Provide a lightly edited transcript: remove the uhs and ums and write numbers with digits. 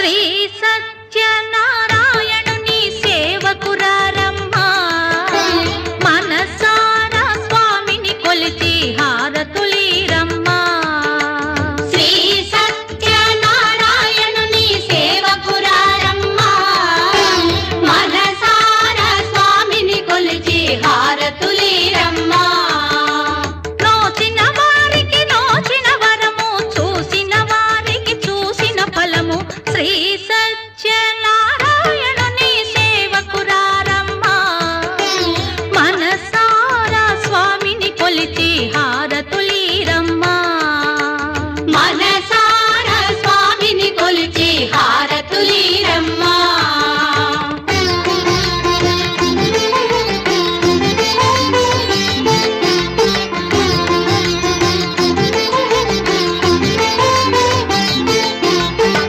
శ్రీ సత్యనారాయణుని సేవకురారమ్మా మనసారా స్వామిని కొలిచి హారతులీరమ్మా శ్రీ సత్యనారాయణుని సేవకురారమ్మా మనసారా స్వామిని కొలిచి హారతులీరమ్మా నోచిన వారికి నోచిన వరము చూసిన వారికి చూసిన ఫలము శ్రీ